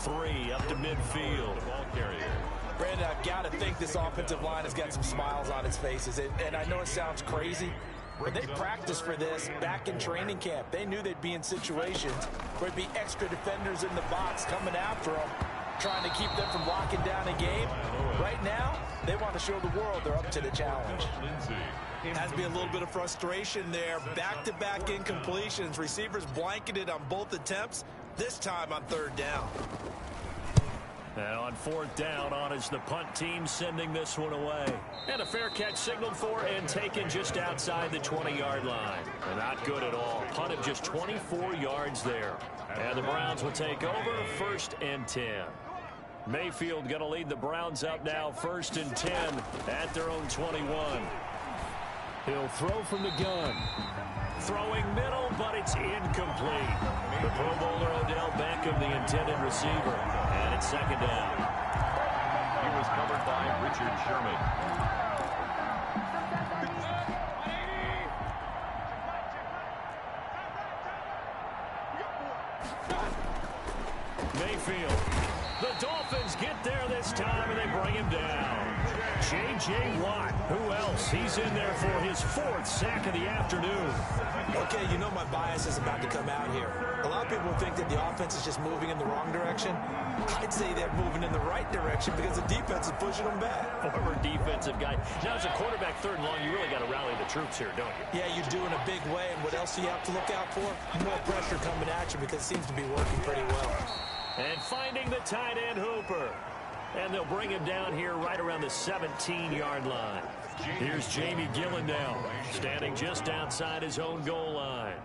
3 up to midfield. Brandon, I've got to think this offensive line has got some smiles on its faces. And I know it sounds crazy, but they practiced for this back in training camp. They knew they'd be in situations where there'd be extra defenders in the box coming after them, trying to keep them from locking down a game. Right now, they want to show the world they're up to the challenge. Has to be a little bit of frustration there. Back-to-back incompletions. Receivers blanketed on both attempts, this time on 3rd down. And on 4th down, on is the punt team sending this one away. And a fair catch signaled for and taken just outside the 20-yard line. And not good at all. Punt of just 24 yards there. And the Browns will take over 1st and 10. Mayfield going to lead the Browns up now 1st and 10 at their own 21. He'll throw from the gun. Throwing middle, but it's incomplete. The Pro Bowler Odell Beckham, the intended receiver. And it's 2nd down. He was covered by Richard Sherman. Mayfield. The Dolphins get there this time, and they bring him down. J.J. Watt, who else? He's in there for his 4th sack of the afternoon. Okay, you know my bias is about to come out here. A lot of people think that the offense is just moving in the wrong direction. I'd say they're moving in the right direction because the defense is pushing them back. Former defensive guy. Now, as a quarterback 3rd and long, you really got to rally the troops here, don't you? Yeah, you do in a big way. And what else do you have to look out for? More pressure coming at you because it seems to be working pretty well. And finding the tight end Hooper. And they'll bring him down here right around the 17-yard line. Here's Jamie Gillen standing just outside his own goal line.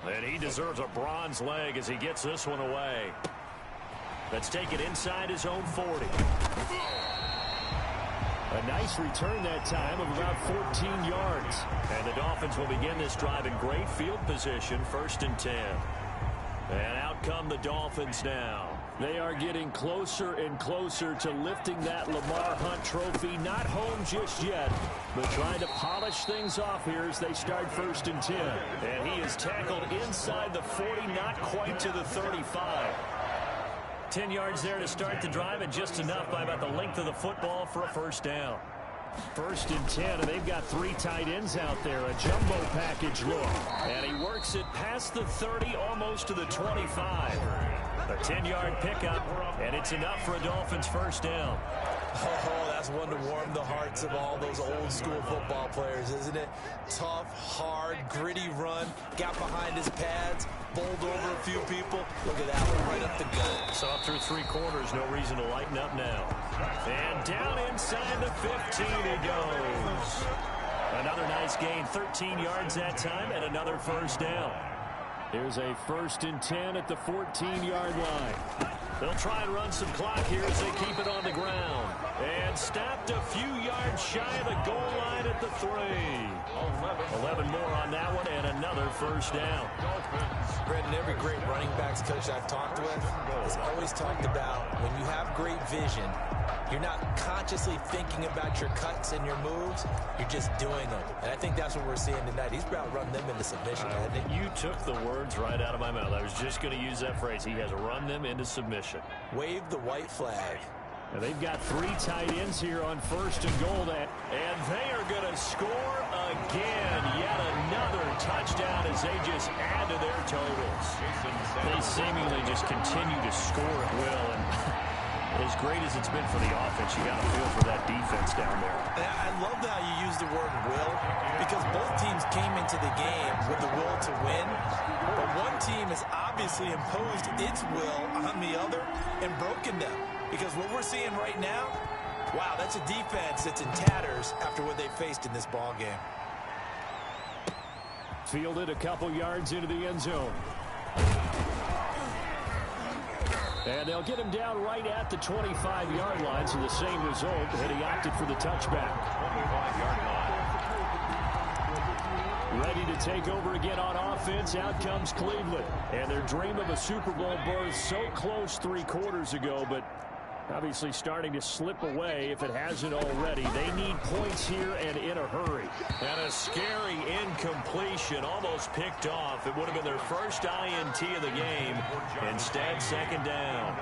And he deserves a bronze leg as he gets this one away. Let's take it inside his own 40. A nice return that time of about 14 yards. And the Dolphins will begin this drive in great field position, 1st and 10. And out come the Dolphins now. They are getting closer and closer to lifting that Lamar Hunt trophy. Not home just yet, but trying to polish things off here as they start 1st and 10. And he is tackled inside the 40, not quite to the 35. 10 yards there to start the drive, and just enough by about the length of the football for a 1st down. 1st and 10, and they've got 3 tight ends out there. A jumbo package look. And he works it past the 30, almost to the 25. A 10-yard pickup, and it's enough for a Dolphins 1st down. Oh, that's one to warm the hearts of all those old-school football players, isn't it? Tough, hard, gritty run. Got behind his pads, bowled over a few people. Look at that one, right up the gut. So up through 3 quarters, no reason to lighten up now. And down inside the 15 he goes. Another nice gain, 13 yards that time, and another 1st down. Here's a 1st and 10 at the 14-yard line. They'll try and run some clock here as they keep it on the ground. And stopped a few yards shy of the goal line at the 3. 11 more on that one, and another 1st down. Brendan, every great running backs coach I've talked with has always talked about when you have great vision, you're not consciously thinking about your cuts and your moves. You're just doing them. And I think that's what we're seeing tonight. He's about to run them into submission, hasn't he? You took the words right out of my mouth. I was just going to use that phrase. He has run them into submission. Wave the white flag. And they've got 3 tight ends here on 1st and goal. And they are going to score again. Yet another touchdown as they just add to their totals. They seemingly just continue to score at will. And as great as it's been for the offense, you got to feel for that defense down there. I love how you use the word will, because both teams came into the game with the will to win. But one team has obviously imposed its will on the other and broken them. Because what we're seeing right now, wow, that's a defense that's in tatters after what they faced in this ball game. Fielded a couple yards into the end zone. And they'll get him down right at the 25-yard line, so the same result, and he opted for the touchback. 25-yard line. Ready to take over again on offense. Out comes Cleveland. And their dream of a Super Bowl berth so close 3 quarters ago, but Obviously starting to slip away if it hasn't already. They need points here and in a hurry. And a scary incompletion, almost picked off. It would have been their first INT of the game. Instead, second down.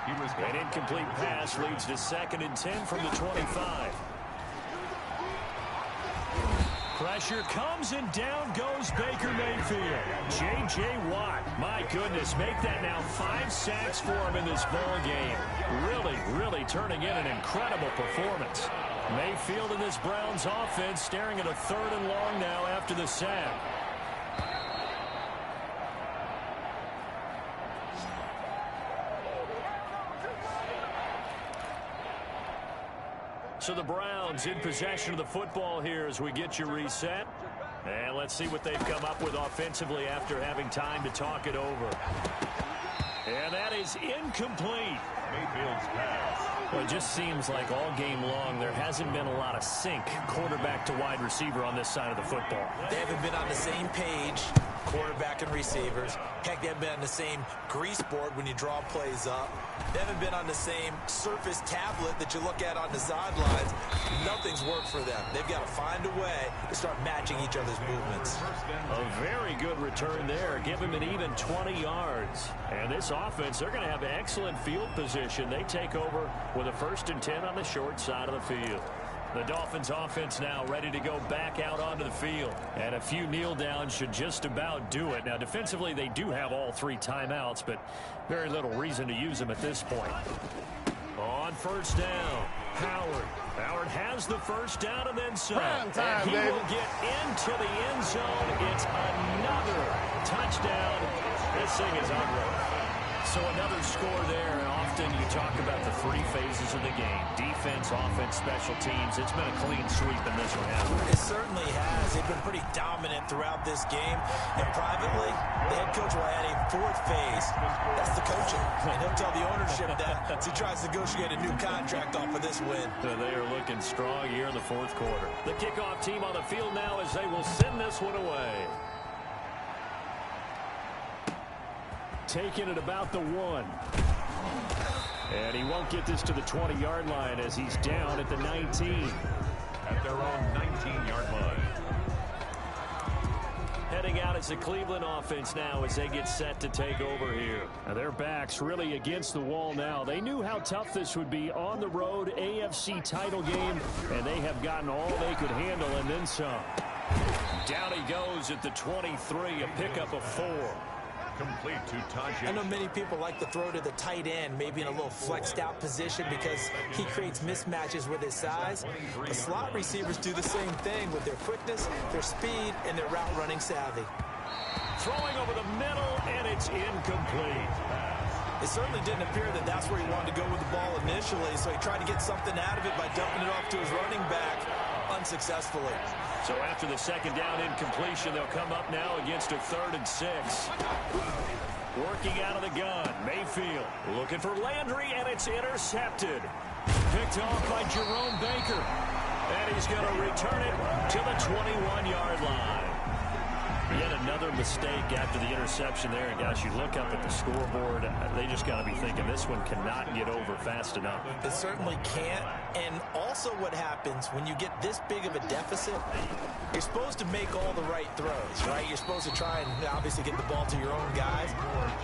An incomplete pass leads to 2nd and 10 from the 25. Pressure comes and down goes Baker Mayfield. J.J. Watt, my goodness, make that now 5 sacks for him in this ball game. Really turning in an incredible performance. Mayfield in this Browns offense staring at a 3rd and long now after the sack. So the Browns in possession of the football here as we get you reset. And let's see what they've come up with offensively after having time to talk it over. And that is incomplete. Mayfield's pass. Well, it just seems like all game long there hasn't been a lot of sync quarterback to wide receiver on this side of the football. They haven't been on the same page, quarterback and receivers. Heck, they haven't been on the same grease board when you draw plays up. They haven't been on the same surface tablet that you look at on the sidelines. Nothing's worked for them. They've got to find a way to start matching each other's movements. A very good return there. Give him an even 20 yards. And this offense, they're going to have excellent field position. They take over with a 1st and 10 on the short side of the field. The Dolphins offense now ready to go back out onto the field. And a few kneel downs should just about do it. Now, defensively, they do have all 3 timeouts, but very little reason to use them at this point. On 1st down, Howard has the 1st down and then some. And he will get into the end zone. It's another touchdown. This thing is unreal. So another score there, and often you talk about the 3 phases of the game. Defense, offense, special teams. It's been a clean sweep in this one, hasn't it? It certainly has. They've been pretty dominant throughout this game. And privately, the head coach will add a 4th phase. That's the coaching. And he'll tell the ownership that as he tries to negotiate a new contract off of this win. So they are looking strong here in the 4th quarter. The kickoff team on the field now as they will send this one away. Taking it about the 1. And he won't get this to the 20-yard line as he's down at the 19. At their own 19-yard line. Heading out as the Cleveland offense now as they get set to take over here. Now their backs really against the wall now. They knew how tough this would be on the road, AFC title game, and they have gotten all they could handle and then some. Down he goes at the 23, a pickup of 4. Complete to Tajay. I know many people like to throw to the tight end, maybe in a little flexed out position because he creates mismatches with his size. The slot receivers do the same thing with their quickness, their speed, and their route running savvy. Throwing over the middle, and it's incomplete. It certainly didn't appear that that's where he wanted to go with the ball initially, so he tried to get something out of it by dumping it off to his running back unsuccessfully. So after the 2nd down incompletion, they'll come up now against a 3rd and 6. Working out of the gun, Mayfield looking for Landry, and it's intercepted. Picked off by Jerome Baker. And he's going to return it to the 21-yard line. Yet another mistake after the interception there. And gosh, you look up at the scoreboard, they just got to be thinking this one cannot get over fast enough. It certainly can't. And also what happens when you get this big of a deficit, you're supposed to make all the right throws, right? You're supposed to try and obviously get the ball to your own guys.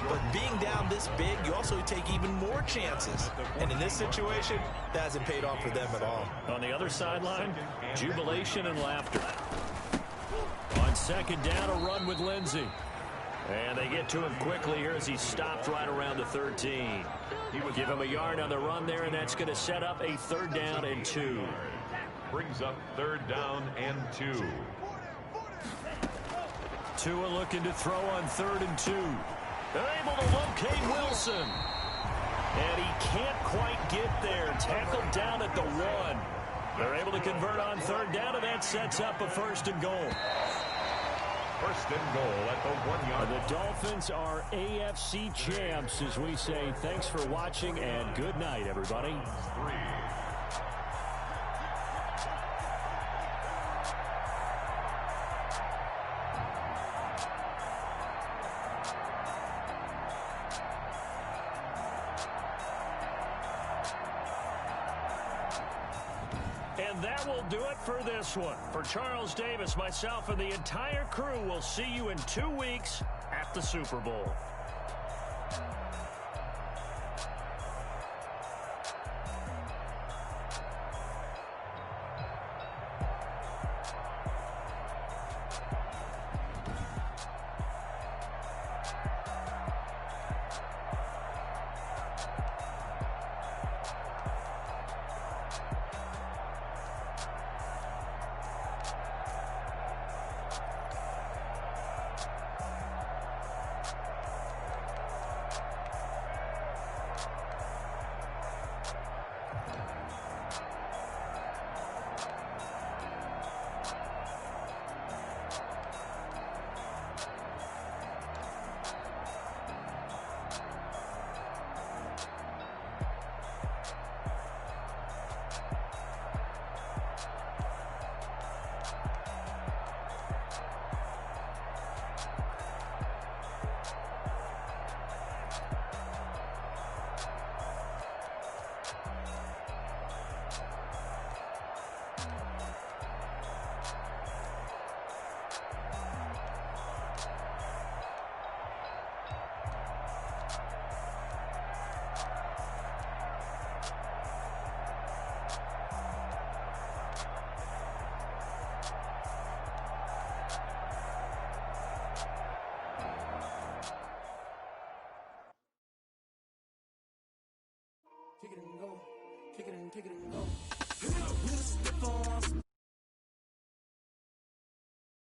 But being down this big, you also take even more chances. And in this situation, that hasn't paid off for them at all. On the other sideline, jubilation and laughter. On 2nd down, a run with Lindsey. And they get to him quickly here as he stopped right around the 13. He would give him a yard on the run there, and that's going to set up a 3rd down and 2. Brings up 3rd down and 2. Tua looking to throw on 3rd and 2. They're able to locate Wilson. And he can't quite get there. Tackled down at the 1. They're able to convert on 3rd down, and that sets up a 1st and goal. 1st and goal at the 1-yard line. The Dolphins are AFC champs as we say thanks for watching and good night, everybody. 3. And that will do it for this one. For Charles Davis, myself, and the entire crew, will see you in 2 weeks at the Super Bowl. Kick it and go. Kick it and go. With a stiff arm.